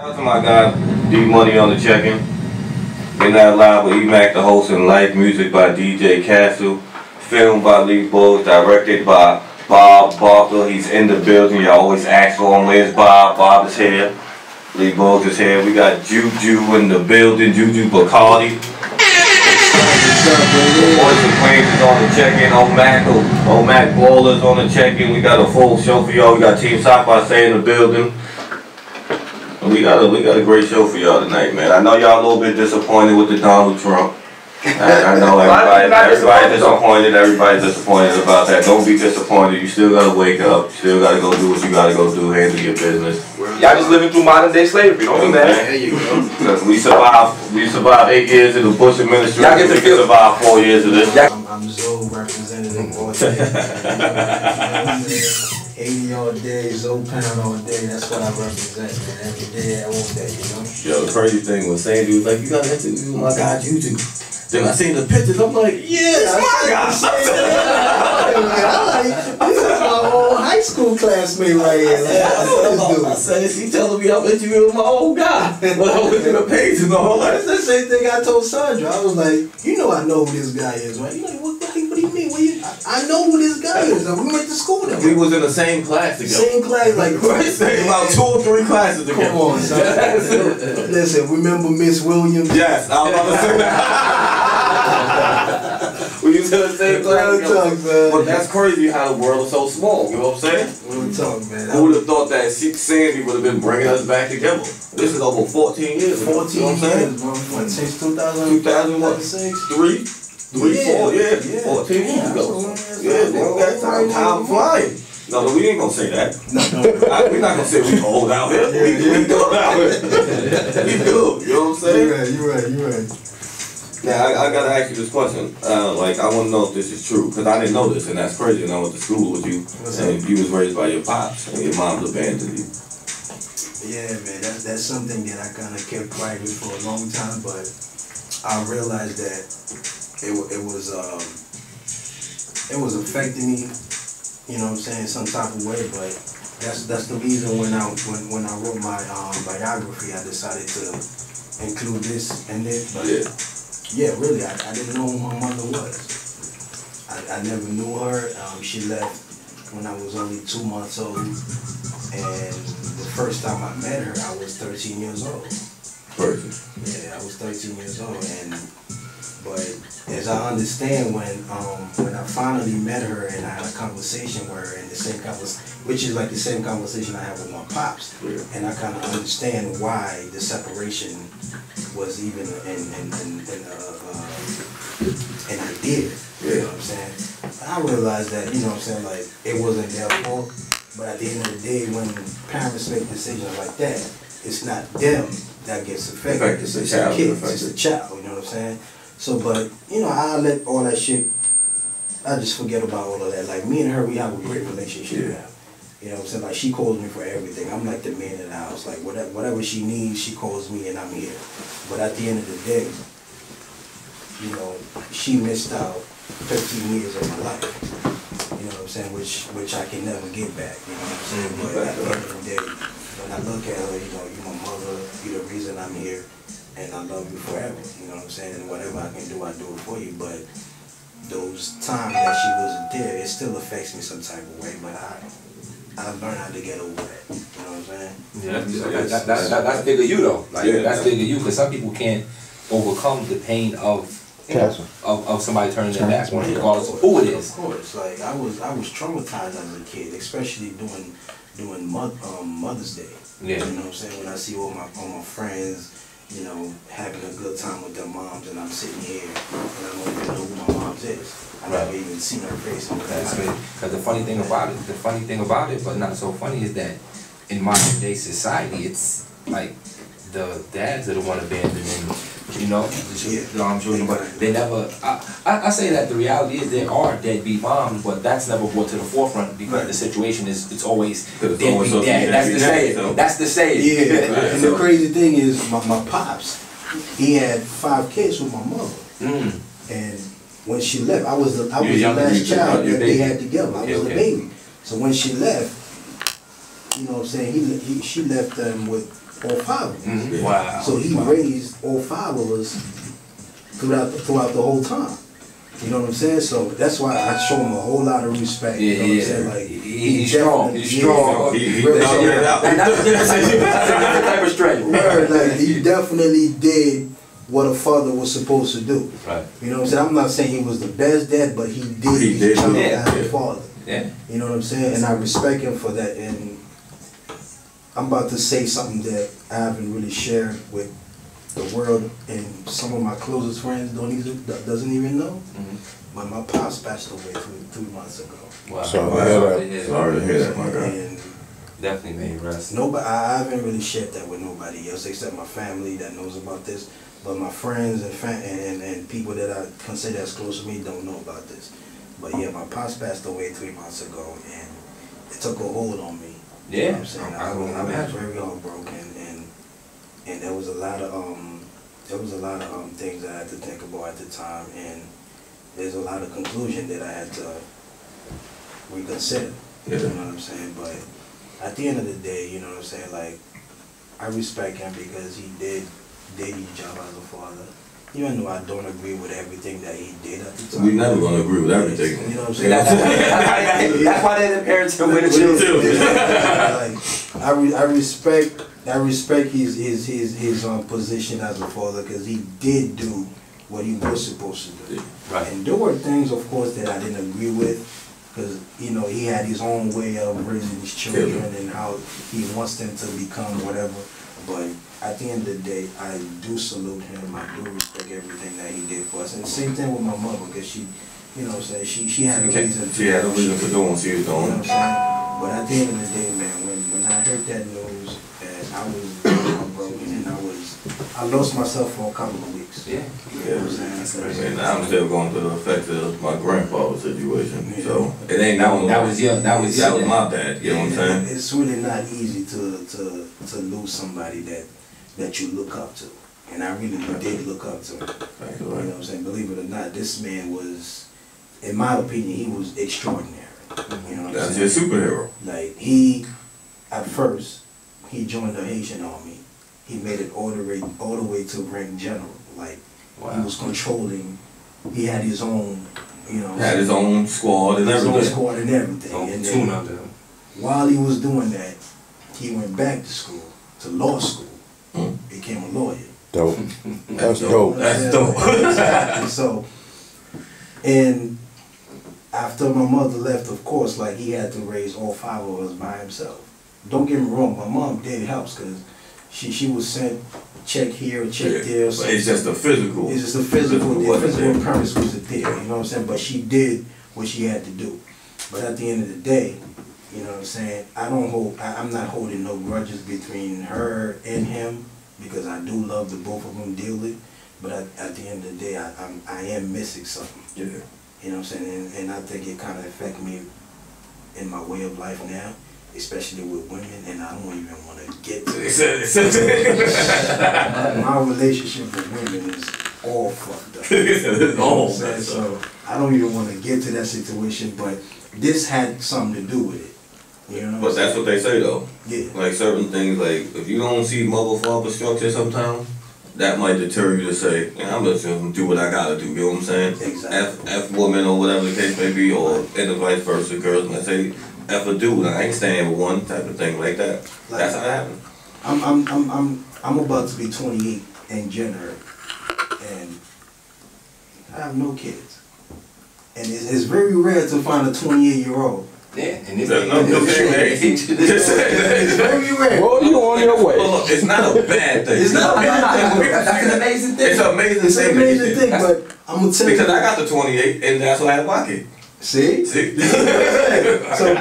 Shout out to my guy D Money on the check-in. Midnight Live with E-Mac, the host, and live music by DJ Castle. Filmed by Lee Bowles, directed by Bob Barker. He's in the building. You always ask for him, where's Bob? Bob is here. Lee Bowles is here. We got Juju in the building. Juju Bacardi. Boys and Queens is on the check-in. Omac Ballers on the check-in. We got a full show for y'all. We got Team Sock by Say in the building. We got a great show for y'all tonight, man. I know y'all a little bit disappointed with the Donald Trump. I know everybody's disappointed about that. Don't be disappointed. You still gotta wake up. You still gotta go do what you gotta go do. Handle your business. Y'all just living through modern day slavery. Don't be mad. There you go. We survived 8 years in the Bush administration. Y'all get to survive 4 years of this. I'm Zoe representative all day. 80 all day, Zoe pound all day. That's what I represent, man. Every day, all day, you know? Yo, the crazy thing was Sandy was like, you gotta interview my guy Juju. Then I seen the pictures, I'm like, yeah, that's my guy. This is my old high school classmate right here. I said, he telling me I'm interviewing my old guy. When I was in the page and all that. That's the same thing I told Sandra. I was like, you know I know who this guy is, right? You know, what do you mean? I know who this guy is. Like, we went to school together. We was in the same class together. Same class, like about 2 or 3 classes together. Come on, son. Listen, remember Miss Williams? Yes, I was about to say that. We used to the same class. But that's crazy how the world is so small. You know what I'm saying? Real talk, man. Who would have thought that Sandy would have been bringing us back together? This is over 14 years. 14 you know what I'm saying? Bro. What, since 2006? 3, 4, yeah. 14 years ago. Yeah, man, time flying. No, we ain't gonna say that. No. We're not gonna say we old out here. We good out here. We good. You know what I'm saying? You're right. Now, I gotta ask you this question. Like, I wanna know if this is true, because I didn't know this, and that's crazy. And I went to school with you, and you was raised by your pops, and your mom's abandoned you. Yeah, man, that's something that I kind of kept quiet with for a long time, but I realized that it was affecting me, you know what I'm saying, some type of way. But that's the reason when I wrote my biography, I decided to include this in it. But yeah, really, I didn't know who my mother was. I never knew her. She left when I was only 2 months old, and the first time I met her, I was 13 years old. Yeah, I was 13 years old, but as I understand, when I finally met her and I had a conversation with her, and which is like the same conversation I had with my pops, and I kind of understand why the separation was even an idea. You know what I'm saying? I realized that, you know what I'm saying, like, it wasn't their fault, but at the end of the day, when parents make decisions like that, it's not them that gets affected. It's the kids, it's the child, you know what I'm saying? So, but, you know, I let all that shit, I just forget about all of that. Like, me and her, we have a great relationship now. You know what I'm saying? Like, she calls me for everything. I'm like the man in the house. Like, whatever she needs, she calls me and I'm here. But at the end of the day, you know, she missed out 15 years of my life. You know what I'm saying? Which I can never get back. You know what I'm saying? But at the end of the day, when I look at her, you know, you're my mother, you're the reason I'm here. And I love you forever, you know what I'm saying? And whatever I can do, I do it for you. But those times that she wasn't there, it still affects me some type of way. But I learned how to get over that. You know what I'm saying? Yeah, that's big of you though. Like that's big of you, because some people can't overcome the pain of somebody turning their back on it, regardless of who it is. Of course, like I was traumatized as a kid, especially doing Mother's Day. Yeah. You know what I'm saying? When I see all my friends, you know, having a good time with their moms, and I'm sitting here and I don't even know who my mom's is. I never even seen her face. Because the funny thing about it, but not so funny, is that in modern day society, it's like the dads are the one abandoning, you know, the children, but they never. I say that the reality is there are deadbeat moms, but that's never brought to the forefront because the situation is it's always deadbeat dad. That's the saying. That's the saying. Yeah. And the crazy thing is, my pops, he had 5 kids with my mother, and when she left, I was the last child that they had together. I was the baby. So when she left, you know what I'm saying, she left them with all 5 of us. Mm-hmm. Wow. So he raised all 5 of us throughout the whole time. You know what I'm saying? So that's why I show him a whole lot of respect. Yeah, you know what I'm saying? Like he's strong. He's strong. He dug it out. And that's a different type of strength. Like he definitely did what a father was supposed to do. Right. You know what I'm saying? I'm not saying he was the best dad, but he did his job as a father. Yeah. You know what I'm saying? And I respect him for that. And I'm about to say something that I haven't really shared with the world, and some of my closest friends doesn't even know. But my pops passed away 3 months ago. Wow. Sorry to hear that, my guy. And definitely made rest. nobody, I haven't really shared that with nobody else except my family that knows about this. But my friends and people that I consider as close to me don't know about this. But yeah, my pops passed away 3 months ago, and it took a hold on me. Yeah, you know what I'm saying? I was very heartbroken, and there was a lot of things I had to think about at the time, and there's a lot of conclusion that I had to reconsider. Yeah. You know what I'm saying? But at the end of the day, you know what I'm saying, like, I respect him because he did his job as a father. Even though I don't agree with everything that he did at the time. We never gonna agree with everything. You know what I'm saying? That's why they're the parents who with the children. Like, I respect his position as a father, because he did do what he was supposed to do. Right. And there were things, of course, that I didn't agree with, because you know he had his own way of raising his children and how he wants them to become whatever. But at the end of the day, I do salute him. I do respect everything that he did for us. And the same thing with my mother, because she, you know what I'm saying, she had a reason. She had a reason for doing what she was doing. You know what I'm saying? But at the end of the day, man, when I heard that news, I was heartbroken, and I lost myself for a couple of weeks. Yeah. You know what I'm saying? And I'm still going through the effects of my grandfather's situation. So it ain't that was my dad. You know what I'm saying? It's really not easy to lose somebody that you look up to. And I really did look up to him. You know what I'm saying? Believe it or not, this man was, in my opinion, he was extraordinary. You know what I'm saying? That's your superhero. Like at first, he joined the Haitian army. He made it all the way to rank general. Like, wow. He was controlling. He had his own, you know. Had his own squad and everything. His own squad and everything. And then, while he was doing that, he went back to school, to law school. Became a lawyer. Dope. That's dope. That's dope. Exactly. So, and after my mother left, of course, like, he had to raise all 5 of us by himself. Don't get me wrong, my mom did help, because she was sent check here, check there. But it's just a physical. It's just a physical premise was there, you know what I'm saying? But she did what she had to do. But at the end of the day, you know what I'm saying, I'm not holding no grudges between her and him, because I do love the both of them dearly. But at the end of the day, I am missing something. Yeah. You know what I'm saying? And I think it kind of affects me in my way of life now, especially with women, and I don't even want to get to it. My relationship with women is all fucked up. It's all messed up. So I don't even want to get to that situation, but this had something to do with it. You know but that's what they say though. Yeah. Like certain things, like if you don't see mother father structure sometimes, that might deter you to say, yeah, I'm just gonna do what I gotta do, you know what I'm saying? Exactly. F woman or whatever the case may be, or and the vice versa, girls might say F a dude, I ain't staying with one type of thing like that. Like, that's how it happens. I'm about to be 28 in January, and I have no kids. And it's very rare to find a 28-year-old. Yeah, and it's very rare. Well, you on your way. Well, it's not a bad thing. It's not a bad thing. That's an amazing thing. It's an amazing It's an amazing thing, but I'm gonna tell you. Because I got the 28, and that's why I have my kid. See? So,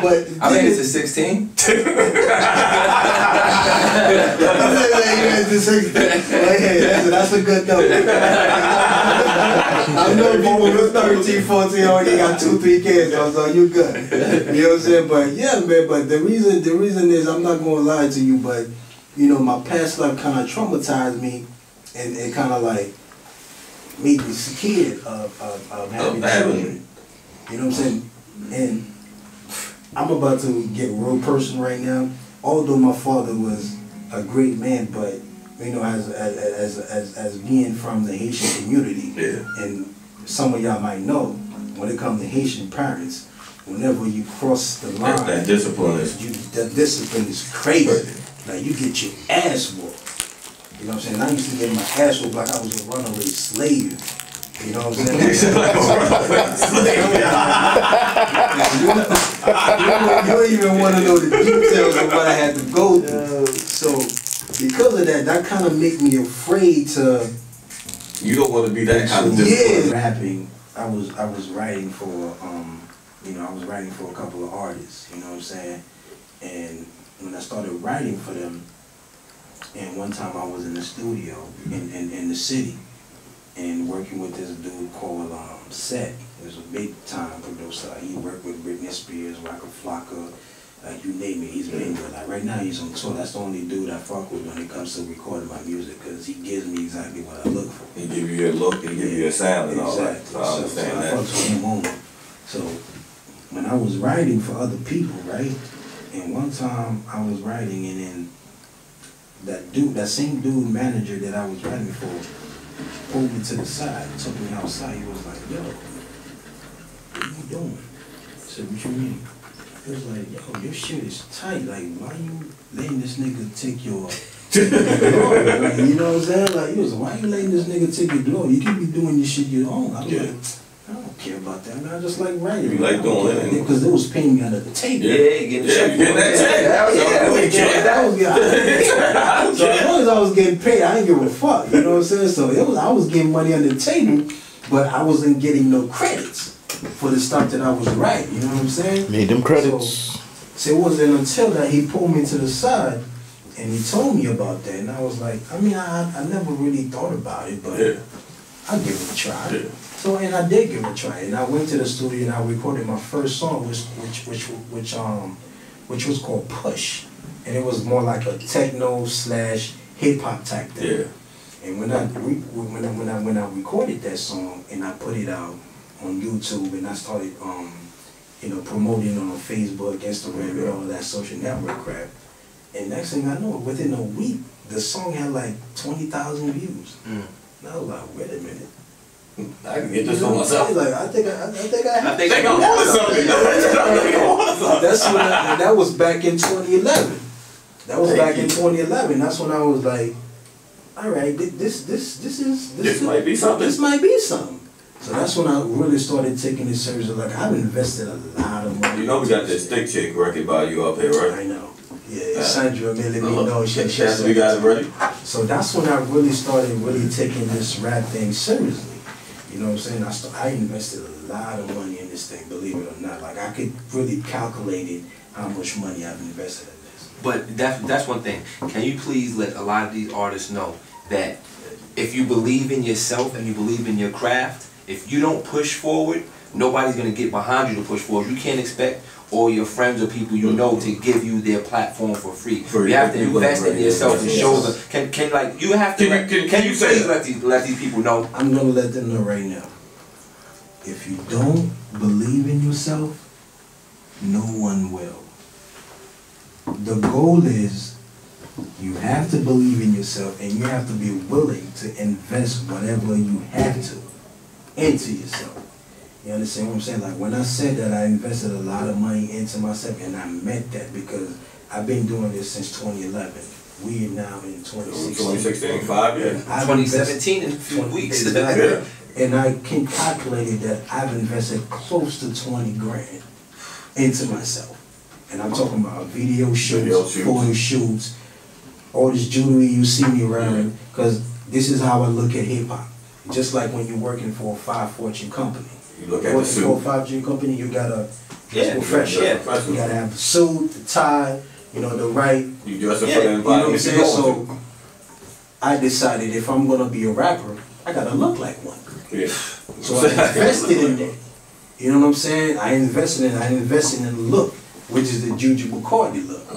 but I made it to 16. That's a good number. I know people with 13, 14 already got 2, 3 kids, so you good. You know what I'm saying? But yeah, man. But the reason is, I'm not gonna lie to you, but you know, my past life kind of traumatized me, and kind of like made me scared of having children. You know what I'm saying? And I'm about to get real personal right now. although my father was a great man, but you know, as being from the Haitian community, and some of y'all might know, when it comes to Haitian parents, whenever you cross the line, that discipline is that discipline is crazy. Like you get your ass whooped. You know what I'm saying? I used to get my ass whooped like I was a runaway slave. You know what I'm saying? You don't even want to know the details of what I had to go through. So because of that, that kind of made me afraid to. You don't want to be that kind of discipline. Yeah, rapping. I was writing for you know, I was writing for a couple of artists. You know what I'm saying? And when I started writing for them, and one time I was in the studio in the city, and working with this dude called Set. He was a big time producer. He worked with Britney Spears, Waka Flocka, like you name it, he's been good. Like right now he's on tour. That's the only dude I fuck with when it comes to recording my music, because he gives me exactly what I look for. He give you your look, he give you your sound and all that. So I understand that. I fuck with him on. So when I was writing for other people, right? And one time I was writing, and then that same dude manager that I was writing for pulled me to the side, took me outside. He was like, "Yo, what are you doing?" I said, "What you mean?" He was like, "Yo, your shit is tight. Like, why you letting this nigga take your glory?" Like, you know what I'm saying? Like, he was like, "Why you letting this nigga take your glory? You can be doing your shit your own." I was like, I don't care about that, man. I just like writing. You like doing it. Because they was paying me under the table. Yeah, get that check. That was good. So as long as I was getting paid, I didn't give a fuck. You know what I'm saying? So I was getting money under the table, but I wasn't getting no credits for the stuff that I was writing. You know what I'm saying? Need them credits. So it wasn't until that he pulled me to the side and he told me about that, and I was like, I mean, I never really thought about it, but I'll give it a try. Yeah. So, and I did give it a try, and I went to the studio and I recorded my first song, which was called Push, and it was more like a techno / hip hop type thing. Yeah. And when I recorded that song and I put it out on YouTube and I started you know, promoting it on Facebook, Instagram, and all that social network crap, and next thing I know, within a week, the song had like 20,000 views. And I was like, wait a minute. I can get this for myself. Like, I think I I'm on something. That's when that was back in 2011. That was back in 2011. That's when I was like, all right, this might be something. This might be something. So that's when I really started taking it seriously. Like, I've invested a lot of money. You know we got this Stick Chick record by you up here, right? I know. Yeah, Sandra Millie, no shit. Yes, we got it ready. So that's when I really started taking this rap thing seriously. You know what I'm saying? I invested a lot of money in this thing, believe it or not. Like, I could really calculate it, how much money I've invested in this. But that's one thing. Can you please let a lot of these artists know that if you believe in yourself and you believe in your craft, if you don't push forward, nobody's going to get behind you to push forward. You can't expect all your friends or people you know to give you their platform for free. You have to invest in yourself and show them. Can like you have to? Can you please let these people know? I'm gonna let them know right now. If you don't believe in yourself, no one will. The goal is you have to believe in yourself, and you have to be willing to invest whatever you have to into yourself. You understand what I'm saying? Like, when I said that I invested a lot of money into myself, and I meant that because I've been doing this since 2011. We are now in 2016. 2016, 5 years. 2017 in a few weeks. Exactly. And I can calculate that I've invested close to 20 grand into myself. And I'm talking about video shoots, photo shoots, all this jewelry you see me wearing, because this is how I look at hip hop. Just like when you're working for a 5 Fortune company. You look at the suit. For a 5 Fortune company, you gotta professional. You gotta have the suit, the tie, you know, the right. You dress up for the You know what I'm environment. saying? So I decided if I'm gonna be a rapper, I gotta look like one. Yeah. So I invested in that. You know what I'm saying? I invested in the look, which is the Juju Bacardi look. I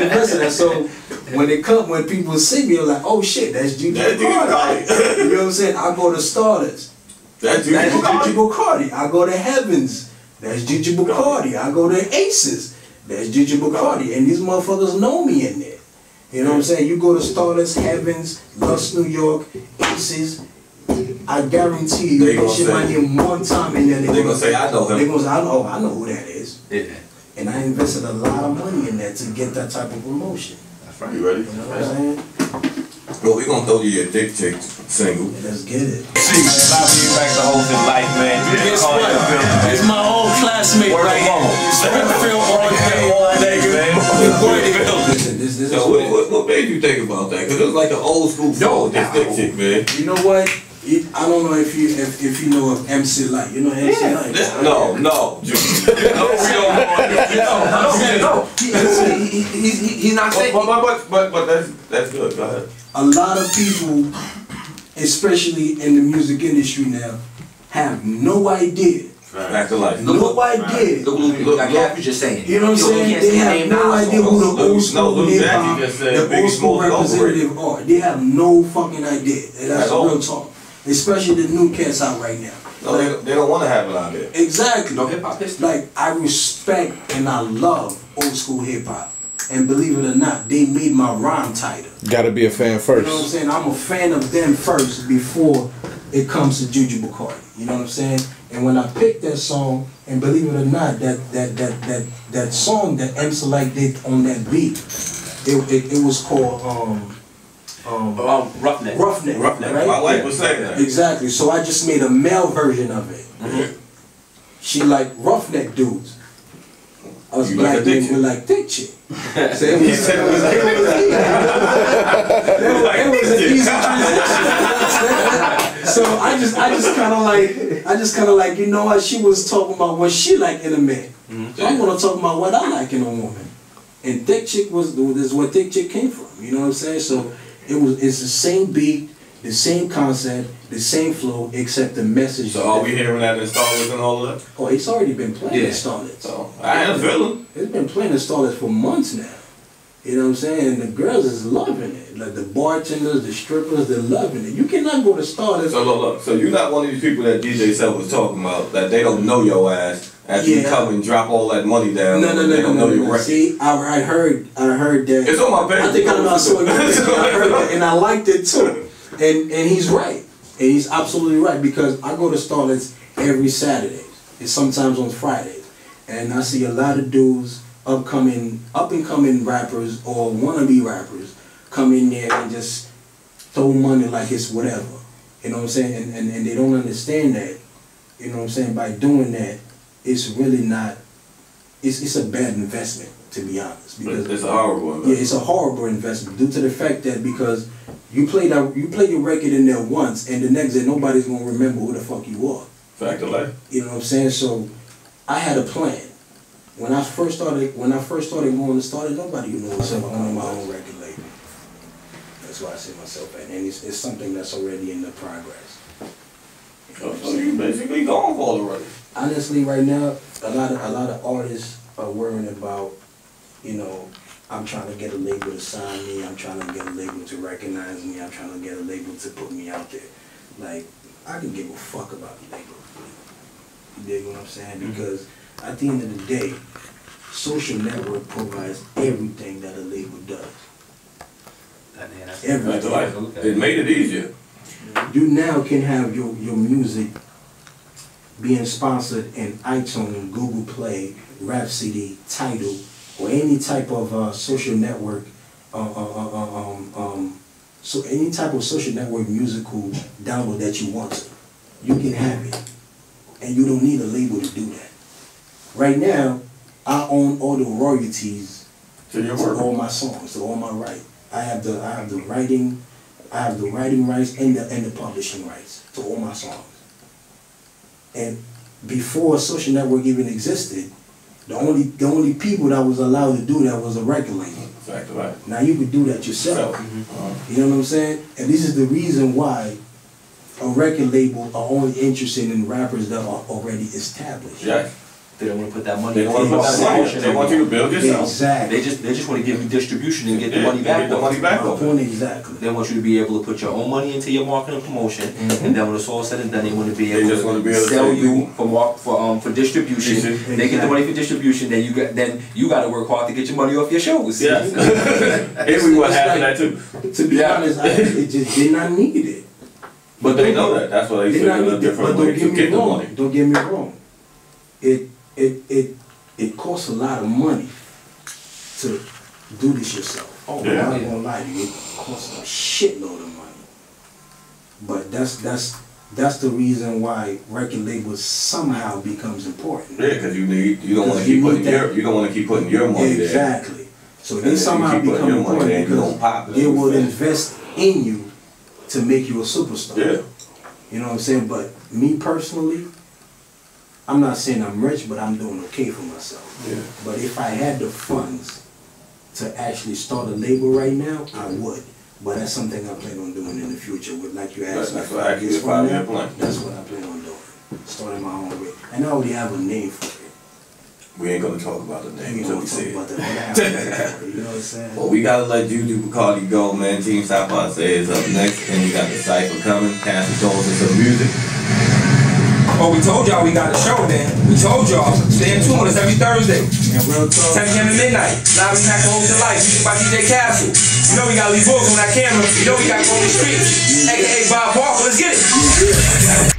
invested in that. So when people see me, they're like, oh shit, that's Juju Bacardi. You know what I'm saying? I go to Starters. That's Juju Bacardi. I go to Heavens. That's Juju Bacardi. I go to Aces. That's Juju Bacardi. And these motherfuckers know me in there. You know what I'm saying? You go to Starless, Heavens, Lust New York, Aces. I guarantee you, they shit my name one time in there. They're gonna say, I know him. They're gonna say, I know who that is. Yeah. And I invested a lot of money in that to get that type of promotion. That's right. You ready? You know what I'm saying? Well, we gonna throw you your Dick Chick single. Let's get it. I'll be back to hosting life, man. Guess what? It's my old classmate right here. Springfield all day, man. Listen, so what made you think about that? Because it was like an old school song, this Dick Chick, man. You know what? I don't know if you know of MC Light. You know MC Light? No. He's not saying. But that's good. Go ahead. A lot of people, especially in the music industry now, have no idea. Back to life. No idea. Like Cap was just saying. You know what I'm saying? They have no idea who the old school hip hop, the old school representative are. They have no fucking idea. That's real talk. Especially the new cats out right now. No, they don't want to have it out there. Exactly. No hip hop history. Like, I respect and I love old school hip hop. And believe it or not, they made my rhyme tighter. Gotta be a fan first. You know what I'm saying? I'm a fan of them first before it comes to Juju Bacardi. You know what I'm saying? And when I picked that song, and believe it or not, that song that MC Light did on that beat, it was called Roughneck. Roughneck. Right? My wife was saying that. Exactly. So I just made a male version of it. Mm-hmm. She like roughneck dudes. Us You black like a dick men were like thick chick. So it was an easy transition. So I just kind of like, you know what? She was talking about what she liked in a man. So I'm gonna talk about what I like in a woman. And thick chick is where thick chick came from. You know what I'm saying? So it's the same beat, the same concept, the same flow, except the message. So are we hearing that in Starlets and all of that? Oh, it's already been playing in Starlets. So I had a feeling. It's been playing in Starlets for months now. You know what I'm saying? And the girls is loving it. Like the bartenders, the strippers, they're loving it. You cannot go to Starlets. So look. So you're not one of these people that DJ Self was talking about, that they don't know your ass after you come and drop all that money down. No. See, I heard that. It's on my page. I think I saw it. I heard that, and I liked it too. And he's right. And he's absolutely right, because I go to Starlets every Saturday. And sometimes on Fridays. And I see a lot of dudes, up and coming rappers or wannabe rappers, come in there and just throw money like it's whatever. You know what I'm saying? And they don't understand that. You know what I'm saying? By doing that, it's really not, it's a bad investment, to be honest. Because it's a horrible investment. Yeah, it's a horrible investment due to the fact that because you play your record in there once, and the next day nobody's gonna remember who the fuck you are. Fact of life. You know what I'm saying? So I had a plan. When I first started going to Starlets, nobody knew except I owned my own record label. That's why I see myself at, and it's something that's already in the progress. So you basically gone for already. Honestly, right now, a lot of artists are worrying about, you know, I'm trying to get a label to sign me. I'm trying to get a label to recognize me. I'm trying to get a label to put me out there. Like, I can give a fuck about the label. You dig what I'm saying? Because at the end of the day, social network provides everything that a label does. Everything. It made it easier. You now can have your music being sponsored in iTunes, Google Play, Rhapsody, Tidal, or any type of social network, so any type of social network musical download that you want to, you can have it, and you don't need a label to do that. Right now, I own all the royalties to all my songs, to all my rights. I have the writing rights and the publishing rights to all my songs. And before social network even existed, the only people that was allowed to do that was a record label. Exactly right. Now you could do that yourself. You know what I'm saying? And this is the reason why a record label are only interested in rappers that are already established. Yeah. They don't want to put that money. They don't want to put that money in. They want you to build yourself. Exactly. They just want to give you distribution and get the money back. Get the money back off. Exactly. They want you to be able to put your own money into your marketing promotion, and then when it's all said and done, they want to be able to sell you for distribution. They get the money for distribution, then you got to work hard to get your money off your shows. Yeah. Everyone has that too. To be honest, it just did not need it. But they know that. That's why they figure a different way to get the money. Don't get me wrong. It costs a lot of money to do this yourself. Oh, I'm not gonna lie to you, it costs a shitload of money. But that's the reason why record labels somehow becomes important. Yeah, because you don't want to keep putting your money there. Exactly. So they somehow become important because they will invest in you to make you a superstar. Yeah. You know what I'm saying? But me personally, I'm not saying I'm rich, but I'm doing okay for myself. Yeah. But if I had the funds to actually start a label right now, I would. But that's something I plan on doing in the future. With, like you asked me, that's what I keep plan. That's what I plan on doing. Starting my own way. And I already have a name for it. We ain't gonna talk about the name until we see it. You know what I'm saying? Well, we gotta let Juju Bacardi go, man. Team South by Say is up next, and you got the Cypher coming. Cassie told us some music. Oh, we told y'all we got a show, man. We told y'all. Stay in tune with us every Thursday. 10 p.m. to midnight. Live Back to Hold Your Life. Music by DJ Castle. You know we got Lee Books on that camera. You know we got Golden Streets. AKA Bob Walker. Let's get it.